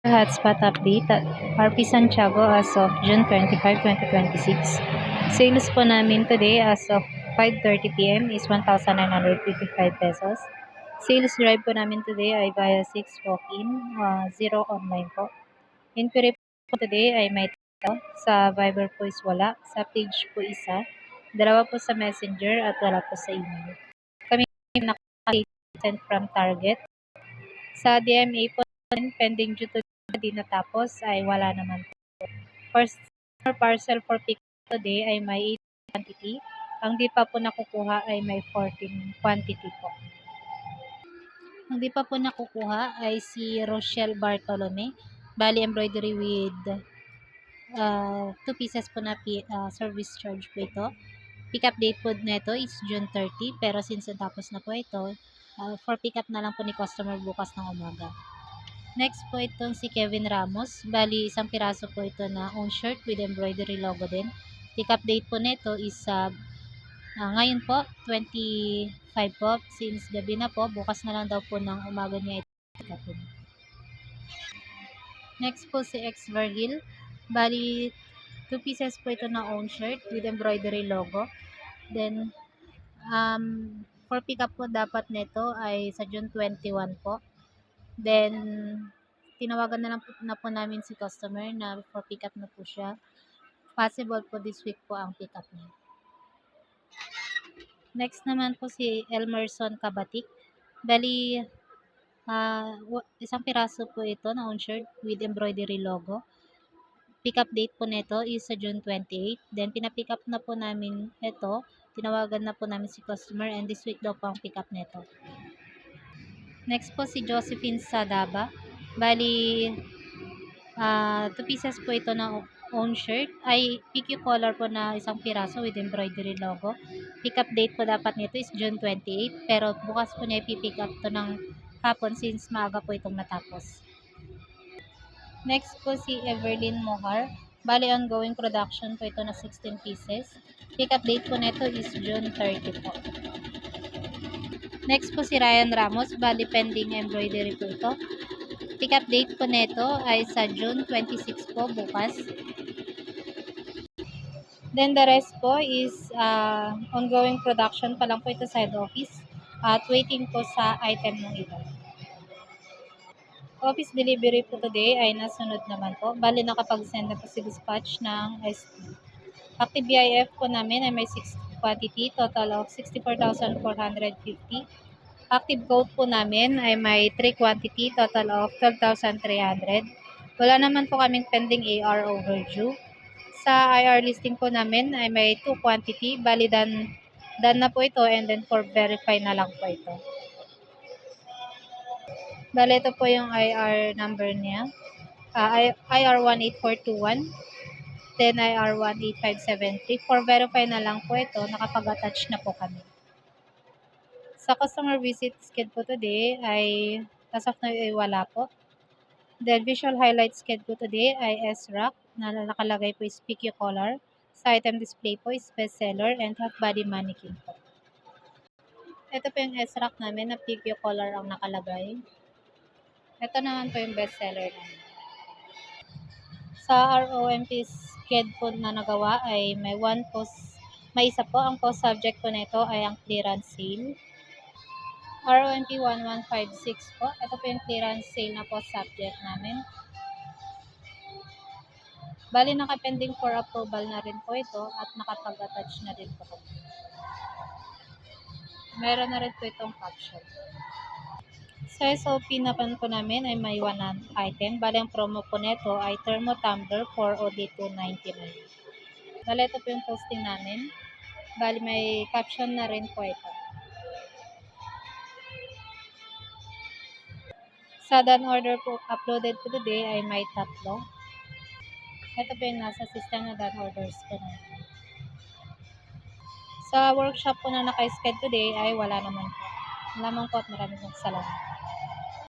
Hotspot update at RP Santiago as of June 25, 2026. Sales po namin today as of 5:30 p.m. is 1,955 pesos. Sales drive po namin today ay via 6 walk-in, 0 online po. Inquiry po today ay may tao. Sa Viber po is wala. Sa page po isa. Dalawa po sa Messenger at wala po sa email. Kami naka-send from Target. Sa DMA po pending due to di natapos ay wala naman po. First parcel for pick today ay may 8 quantity. Ang di pa po nakukuha ay may 14 quantity po. Ang di pa po nakukuha ay si Rochelle Bartolome. Bali embroidery with 2 pieces po na service charge po ito. Pick up date po nito is June 30 pero since natapos na po ito, for pick up na lang po ni customer bukas ng umaga. Next po itong si Kevin Ramos. Bali, isang piraso po ito na own shirt with embroidery logo din. Pick up date po nito is ngayon po, 25 po. Since gabi na po, bukas na lang daw po ng umaga niya ito. Next po si X Vergil. Bali, 2 pieces po ito na own shirt with embroidery logo. Then, for pick up po dapat nito ay sa June 21 po. Then, tinawagan na po namin si customer na for pick up na po siya. Possible po this week po ang pick up niya. Next naman po si Elmerson Kabatik. Bali, isang piraso po ito na own shirt with embroidery logo. Pick up date po nito is sa June 28. Then, pinapick up na po namin ito. Tinawagan na po namin si customer and this week daw po ang pick up nito. Next po si Josephine Sadaba. Bali, 2 pieces po ito na own shirt. Ay PQ collar po na isang piraso with embroidery logo. Pick up date po dapat nito is June 28. Pero bukas po niya ipipick up to ng hapon since maaga po itong natapos. Next po si Everlyn Mohar. Bali, ongoing production po ito na 16 pieces. Pick up date po nito is June 30 po. Next po si Ryan Ramos. Bali, pending embroidery po ito. Pick up date po nito ay sa June 26 po, bukas. Then the rest po is ongoing production pa lang po ito sa head office at waiting po sa item ng iba. Office delivery po today ay nasunod naman po. Bali, nakapag-send na po si dispatch ng ST. Active BIF po namin ay may 6 quantity, total of 64,450. Active code po namin ay may 3 quantity, total of 12,300. Wala naman po kaming pending AR overdue. Sa IR listing po namin ay may 2 quantity, bali done na po ito and then for verify na lang po ito. Bali ito po yung IR number niya. IR 18421, then IR 18573. For verify na lang po ito, nakapag-attach na po kami. Sa customer visit schedule po today ay as of now ay wala po. Then visual highlight schedule po today ay S-Rock na nakalagay po is PQ collar. Sa item display po is bestseller and half body mannequin po. Ito po yung S-Rock namin na PQ collar ang nakalagay. Ito naman po yung bestseller namin. Sa ROMP schedule po na nagawa ay may isa po. Ang post subject po na ito ay ang clearance sale. ROMP 1156 po. Ito po yung clearance sale na po subject namin. Bali, nakapending for approval na rin po ito at nakapag-attach na rin po. Meron na rin po itong caption. Sa SOP naman po namin ay may 1 item. Bali, ang promo po nito ay Thermo Tumbler for OD299. Bali, ito po yung posting namin. Bali, may caption na rin po ito. Sa done order po uploaded po today ay may 3. Ito po yung nasa system na done orders po natin. Sa workshop po na naka-schedule today ay wala naman po. Lamang po at maraming salamat.